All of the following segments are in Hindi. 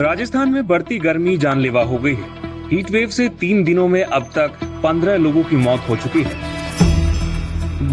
राजस्थान में बढ़ती गर्मी जानलेवा हो गई है। हीट वेव से 3 दिनों में अब तक 15 लोगों की मौत हो चुकी है।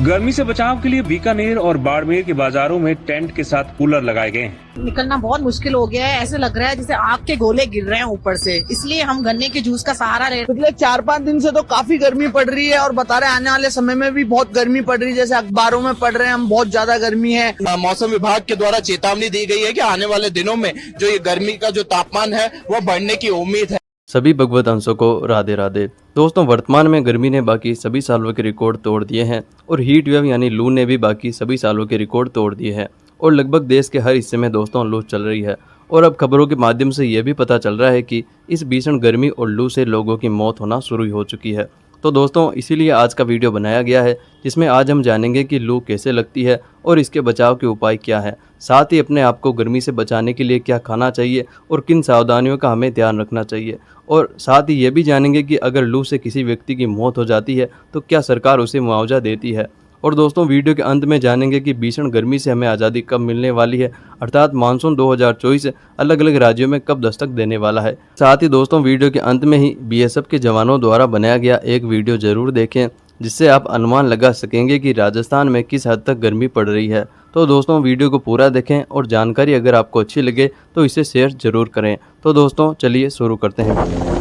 गर्मी से बचाव के लिए बीकानेर और बाड़मेर के बाजारों में टेंट के साथ कूलर लगाए गए हैं। निकलना बहुत मुश्किल हो गया है। ऐसे लग रहा है जैसे आग के गोले गिर रहे हैं ऊपर से। इसलिए हम गन्ने के जूस का सहारा ले। पिछले 4-5 दिन से तो काफी गर्मी पड़ रही है और बता रहे आने वाले समय में भी बहुत गर्मी पड़ रही है। जैसे अखबारों में पढ़ रहे हैं हम, बहुत ज्यादा गर्मी है। मौसम विभाग के द्वारा चेतावनी दी गई है कि आने वाले दिनों में जो ये गर्मी का जो तापमान है वो बढ़ने की उम्मीद है। सभी भगवत अंशों को राधे राधे। दोस्तों, वर्तमान में गर्मी ने बाकी सभी सालों के रिकॉर्ड तोड़ दिए हैं और हीट वेव यानी लू ने भी बाकी सभी सालों के रिकॉर्ड तोड़ दिए हैं और लगभग देश के हर हिस्से में दोस्तों लू चल रही है। और अब खबरों के माध्यम से यह भी पता चल रहा है कि इस भीषण गर्मी और लू से लोगों की मौत होना शुरू हो चुकी है। तो दोस्तों, इसीलिए आज का वीडियो बनाया गया है, जिसमें आज हम जानेंगे कि लू कैसे लगती है और इसके बचाव के उपाय क्या है। साथ ही अपने आप को गर्मी से बचाने के लिए क्या खाना चाहिए और किन सावधानियों का हमें ध्यान रखना चाहिए। और साथ ही ये भी जानेंगे कि अगर लू से किसी व्यक्ति की मौत हो जाती है तो क्या सरकार उसे मुआवजा देती है। और दोस्तों, वीडियो के अंत में जानेंगे कि भीषण गर्मी से हमें आज़ादी कब मिलने वाली है, अर्थात मानसून 2024 अलग अलग राज्यों में कब दस्तक देने वाला है। साथ ही दोस्तों, वीडियो के अंत में ही बीएसएफ के जवानों द्वारा बनाया गया एक वीडियो जरूर देखें, जिससे आप अनुमान लगा सकेंगे कि राजस्थान में किस हद तक गर्मी पड़ रही है। तो दोस्तों, वीडियो को पूरा देखें और जानकारी अगर आपको अच्छी लगे तो इसे शेयर जरूर करें। तो दोस्तों, चलिए शुरू करते हैं।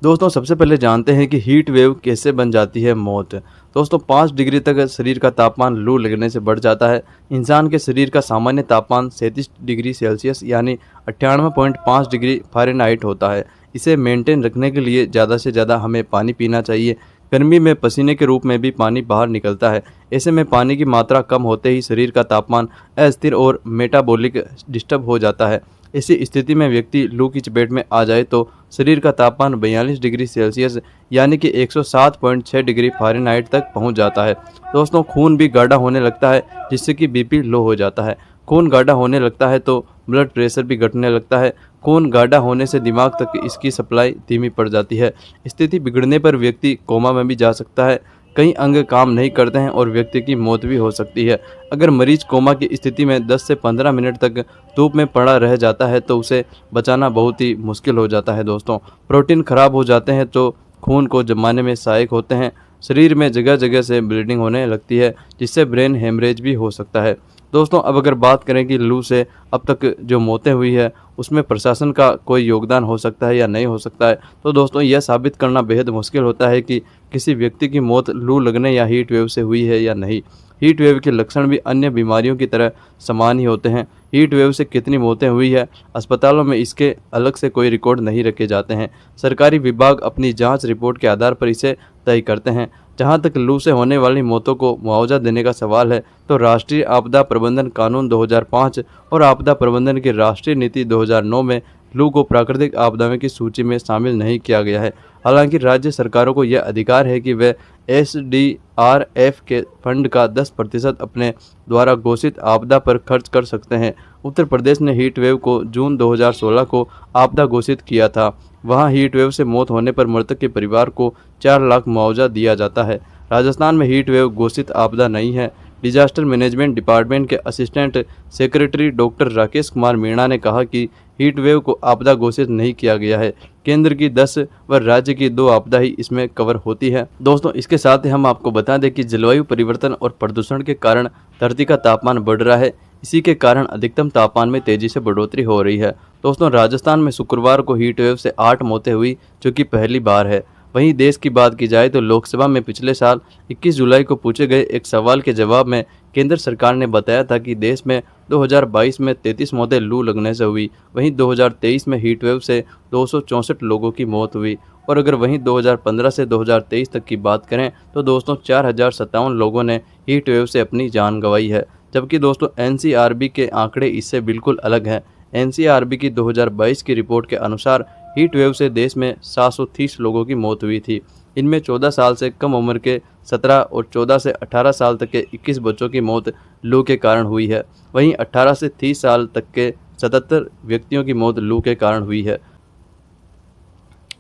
दोस्तों, सबसे पहले जानते हैं कि हीट वेव कैसे बन जाती है मौत। दोस्तों, 5 डिग्री तक शरीर का तापमान लू लगने से बढ़ जाता है। इंसान के शरीर का सामान्य तापमान 37 डिग्री सेल्सियस यानी 98.5 डिग्री फ़ारेनहाइट होता है। इसे मेंटेन रखने के लिए ज़्यादा से ज़्यादा हमें पानी पीना चाहिए। गर्मी में पसीने के रूप में भी पानी बाहर निकलता है। ऐसे में पानी की मात्रा कम होते ही शरीर का तापमान अस्थिर और मेटाबॉलिक डिस्टर्ब हो जाता है। इसी स्थिति में व्यक्ति लू की चपेट में आ जाए तो शरीर का तापमान 42 डिग्री सेल्सियस यानी कि 107.6 डिग्री फ़ारेनहाइट तक पहुंच जाता है। दोस्तों, खून भी गाढ़ा होने लगता है, जिससे कि बीपी लो हो जाता है। खून गाढ़ा होने लगता है तो ब्लड प्रेशर भी घटने लगता है। खून गाढ़ा होने से दिमाग तक इसकी सप्लाई धीमी पड़ जाती है। स्थिति बिगड़ने पर व्यक्ति कोमा में भी जा सकता है। कई अंग काम नहीं करते हैं और व्यक्ति की मौत भी हो सकती है। अगर मरीज कोमा की स्थिति में 10 से 15 मिनट तक धूप में पड़ा रह जाता है तो उसे बचाना बहुत ही मुश्किल हो जाता है। दोस्तों, प्रोटीन खराब हो जाते हैं तो खून को जमाने में सहायक होते हैं। शरीर में जगह जगह से ब्लीडिंग होने लगती है, जिससे ब्रेन हेमरेज भी हो सकता है। दोस्तों, अब अगर बात करें कि लू से अब तक जो मौतें हुई है उसमें प्रशासन का कोई योगदान हो सकता है या नहीं हो सकता है, तो दोस्तों यह साबित करना बेहद मुश्किल होता है कि किसी व्यक्ति की मौत लू लगने या हीट वेव से हुई है या नहीं। हीट वेव के लक्षण भी अन्य बीमारियों की तरह समान ही होते हैं। हीट वेव से कितनी मौतें हुई है, अस्पतालों में इसके अलग से कोई रिकॉर्ड नहीं रखे जाते हैं। सरकारी विभाग अपनी जांच रिपोर्ट के आधार पर इसे तय करते हैं। जहां तक लू से होने वाली मौतों को मुआवजा देने का सवाल है तो राष्ट्रीय आपदा प्रबंधन कानून 2005 और आपदा प्रबंधन की राष्ट्रीय नीति 2009 में लू को प्राकृतिक आपदाओं की सूची में शामिल नहीं किया गया है। हालांकि राज्य सरकारों को यह अधिकार है कि वे SDRF के फंड का 10% अपने द्वारा घोषित आपदा पर खर्च कर सकते हैं। उत्तर प्रदेश ने हीट वेव को जून 2016 को आपदा घोषित किया था। वहां हीट वेव से मौत होने पर मृतक के परिवार को 4 लाख मुआवजा दिया जाता है। राजस्थान में हीट वेव घोषित आपदा नहीं है। डिजास्टर मैनेजमेंट डिपार्टमेंट के assistant secretary doctor Rakesh Kumar Meena ने कहा कि हीट वेव को आपदा घोषित नहीं किया गया है। केंद्र की 10 व राज्य की 2 आपदा ही इसमें कवर होती है। दोस्तों, इसके साथ ही हम आपको बता दें कि जलवायु परिवर्तन और प्रदूषण के कारण धरती का तापमान बढ़ रहा है। इसी के कारण अधिकतम तापमान में तेजी से बढ़ोतरी हो रही है। दोस्तों, राजस्थान में शुक्रवार को हीट वेव से 8 मौतें हुई, जो कि पहली बार है। वहीं देश की बात की जाए तो लोकसभा में पिछले साल 21 जुलाई को पूछे गए एक सवाल के जवाब में केंद्र सरकार ने बताया था कि देश में 2022 में 33 मौतें लू लगने से हुई। वहीं 2023 में हीट वेव से 264 लोगों की मौत हुई। और अगर वहीं 2015 से 2023 तक की बात करें तो दोस्तों 4057 लोगों ने हीट वेव से अपनी जान गंवाई है। जबकि दोस्तों NCRB के आंकड़े इससे बिल्कुल अलग हैं। NCRB की 2022 की रिपोर्ट के अनुसार हीट वेव से देश में 730 लोगों की मौत हुई थी। इनमें 14 साल से कम उम्र के 17 और 14 से 18 साल तक के 21 बच्चों की मौत लू के कारण हुई है। वहीं 18 से 30 साल तक के 77 व्यक्तियों की मौत लू के कारण हुई है।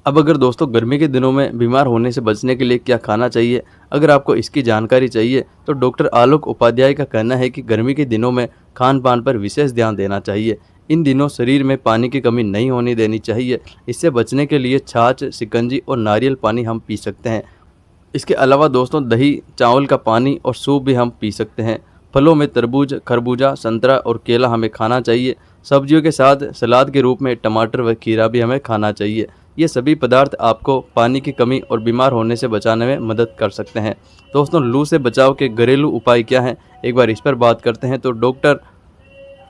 अब अगर दोस्तों गर्मी के दिनों में बीमार होने से बचने के लिए क्या खाना चाहिए, अगर आपको इसकी जानकारी चाहिए तो डॉक्टर आलोक उपाध्याय का कहना है कि गर्मी के दिनों में खान पान पर विशेष ध्यान देना चाहिए। इन दिनों शरीर में पानी की कमी नहीं होने देनी चाहिए। इससे बचने के लिए छाछ, शिकंजी और नारियल पानी हम पी सकते हैं। इसके अलावा दोस्तों दही, चावल का पानी और सूप भी हम पी सकते हैं। फलों में तरबूज, खरबूजा, संतरा और केला हमें खाना चाहिए। सब्जियों के साथ सलाद के रूप में टमाटर व खीरा भी हमें खाना चाहिए। ये सभी पदार्थ आपको पानी की कमी और बीमार होने से बचाने में मदद कर सकते हैं। दोस्तों लू से बचाव के घरेलू उपाय क्या हैं, एक बार इस पर बात करते हैं। तो डॉक्टर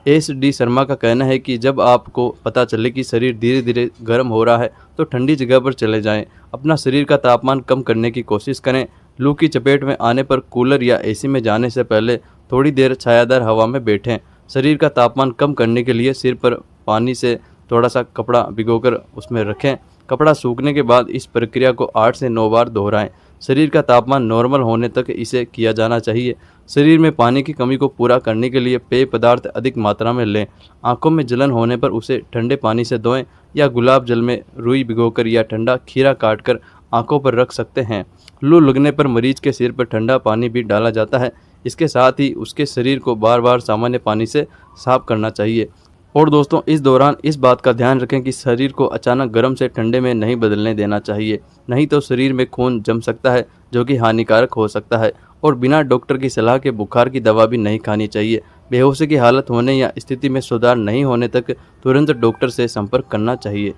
एस.डी. शर्मा का कहना है कि जब आपको पता चले कि शरीर धीरे धीरे गर्म हो रहा है तो ठंडी जगह पर चले जाएं। अपना शरीर का तापमान कम करने की कोशिश करें। लू की चपेट में आने पर कूलर या एसी में जाने से पहले थोड़ी देर छायादार हवा में बैठें। शरीर का तापमान कम करने के लिए सिर पर पानी से थोड़ा सा कपड़ा भिगोकर उसमें रखें। कपड़ा सूखने के बाद इस प्रक्रिया को 8 से 9 बार दोहराएं। शरीर का तापमान नॉर्मल होने तक इसे किया जाना चाहिए। शरीर में पानी की कमी को पूरा करने के लिए पेय पदार्थ अधिक मात्रा में लें। आंखों में जलन होने पर उसे ठंडे पानी से धोएं या गुलाब जल में रुई भिगोकर या ठंडा खीरा काटकर आंखों पर रख सकते हैं। लू लगने पर मरीज के सिर पर ठंडा पानी भी डाला जाता है। इसके साथ ही उसके शरीर को बार बार सामान्य पानी से साफ करना चाहिए। और दोस्तों इस दौरान इस बात का ध्यान रखें कि शरीर को अचानक गर्म से ठंडे में नहीं बदलने देना चाहिए, नहीं तो शरीर में खून जम सकता है जो कि हानिकारक हो सकता है। और बिना डॉक्टर की सलाह के बुखार की दवा भी नहीं खानी चाहिए। बेहोशी की हालत होने या स्थिति में सुधार नहीं होने तक तुरंत डॉक्टर से संपर्क करना चाहिए।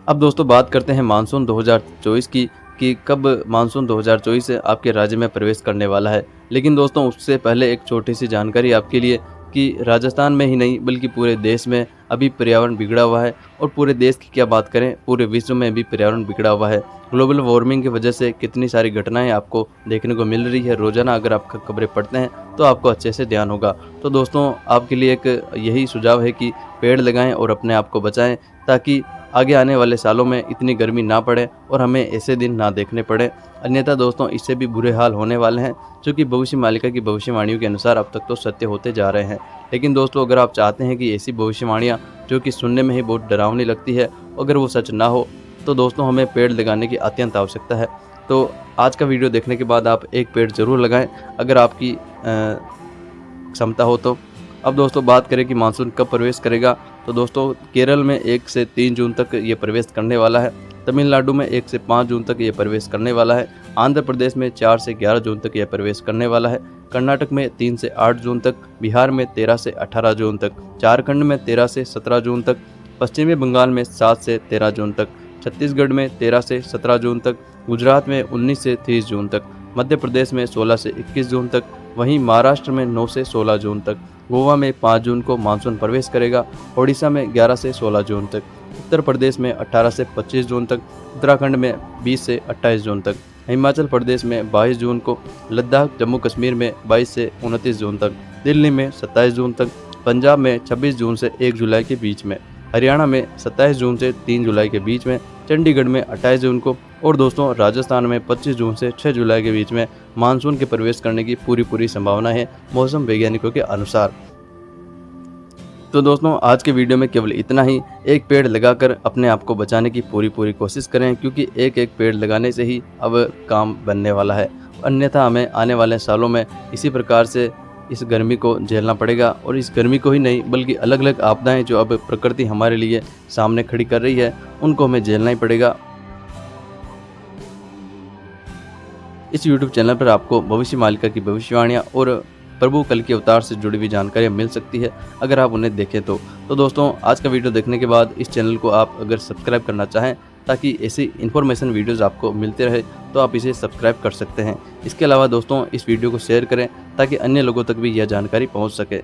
अब दोस्तों बात करते हैं मानसून 2024 की कि कब मानसून 2024 आपके राज्य में प्रवेश करने वाला है। लेकिन दोस्तों उससे पहले एक छोटी सी जानकारी आपके लिए कि राजस्थान में ही नहीं बल्कि पूरे देश में अभी पर्यावरण बिगड़ा हुआ है। और पूरे देश की क्या बात करें, पूरे विश्व में भी पर्यावरण बिगड़ा हुआ है। ग्लोबल वार्मिंग की वजह से कितनी सारी घटनाएं आपको देखने को मिल रही है रोजाना। अगर आप खबरें पढ़ते हैं तो आपको अच्छे से ध्यान होगा। तो दोस्तों आपके लिए एक यही सुझाव है कि पेड़ लगाएं और अपने आप को बचाएं, ताकि आगे आने वाले सालों में इतनी गर्मी ना पड़े और हमें ऐसे दिन ना देखने पड़े। अन्यथा दोस्तों इससे भी बुरे हाल होने वाले हैं, जो कि भविष्य मालिका की भविष्यवाणियों के अनुसार अब तक तो सत्य होते जा रहे हैं। लेकिन दोस्तों अगर आप चाहते हैं कि ऐसी भविष्यवाणियाँ जो कि सुनने में ही बहुत डरावनी लगती है, अगर वो सच ना हो, तो दोस्तों हमें पेड़ लगाने की अत्यंत आवश्यकता है। तो आज का वीडियो देखने के बाद आप एक पेड़ ज़रूर लगाएं। अगर आपकी क्षमता हो तो। अब दोस्तों बात करें कि मानसून कब प्रवेश करेगा, तो दोस्तों केरल में 1 से 3 जून तक ये प्रवेश करने वाला है, तमिलनाडु में 1 से 5 जून तक ये प्रवेश करने वाला है, आंध्र प्रदेश में 4 से 11 जून तक ये प्रवेश करने वाला है, कर्नाटक में 3 से 8 जून तक, बिहार में 13 से 18 जून तक, झारखंड में 13 से 17 जून तक, पश्चिमी बंगाल में 7 से 13 जून तक, छत्तीसगढ़ में 13 से 17 जून तक, गुजरात में 19 से 30 जून तक, मध्य प्रदेश में 16 से 21 जून तक, वहीं महाराष्ट्र में 9 से 16 जून तक, गोवा में 5 जून को मानसून प्रवेश करेगा, ओडिशा में 11 से 16 जून तक, उत्तर प्रदेश में 18 से 25 जून तक, उत्तराखंड में 20 से 28 जून तक, हिमाचल प्रदेश में 22 जून को, लद्दाख जम्मू कश्मीर में 22 से 29 जून तक, दिल्ली में 27 जून तक, पंजाब में 26 जून से 1 जुलाई के बीच में, हरियाणा में 27 जून से 3 जुलाई के बीच में, चंडीगढ़ में 28 जून को और दोस्तों राजस्थान में 25 जून से 6 जुलाई के बीच में मानसून के प्रवेश करने की पूरी संभावना है मौसम वैज्ञानिकों के अनुसार। तो दोस्तों आज के वीडियो में केवल इतना ही। एक पेड़ लगाकर अपने आप को बचाने की पूरी कोशिश करें, क्योंकि एक पेड़ लगाने से ही अब काम बनने वाला है, अन्यथा हमें आने वाले सालों में इसी प्रकार से इस गर्मी को झेलना पड़ेगा। और इस गर्मी को ही नहीं बल्कि अलग अलग आपदाएं जो अब प्रकृति हमारे लिए सामने खड़ी कर रही है उनको हमें झेलना ही पड़ेगा। इस YouTube चैनल पर आपको भविष्य मालिका की भविष्यवाणियाँ और प्रभु कल के अवतार से जुड़ी हुई जानकारियाँ मिल सकती है अगर आप उन्हें देखें तो। दोस्तों आज का वीडियो देखने के बाद इस चैनल को आप अगर सब्सक्राइब करना चाहें ताकि ऐसी इन्फॉर्मेशन वीडियोज़ आपको मिलते रहे तो आप इसे सब्सक्राइब कर सकते हैं। इसके अलावा दोस्तों इस वीडियो को शेयर करें ताकि अन्य लोगों तक भी यह जानकारी पहुंच सके।